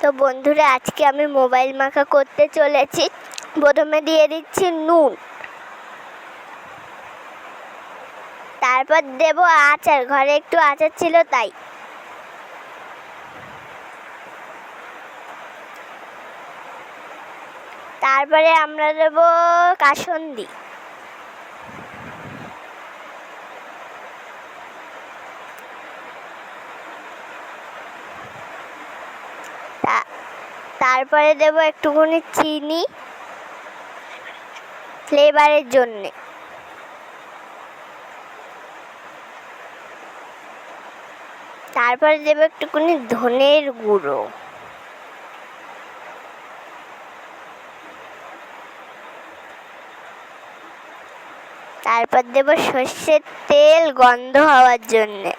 তো বন্ধুরা, আজকে আমি মোবাইল মাখা করতে চলেছি। প্রথমে দিয়ে দিচ্ছি নুন, তারপর দেব আচার। ঘরে একটু আচার ছিল তাই। তারপরে আমরা দেব কাসুন্দি। তারপরে দেব একটুখানি চিনি ফ্লেভারের জন্যে। তারপরে দেব একটুখানি ধনের গুঁড়ো। তারপর দেব সর্ষের তেল গন্ধ হওয়ার জন্যে।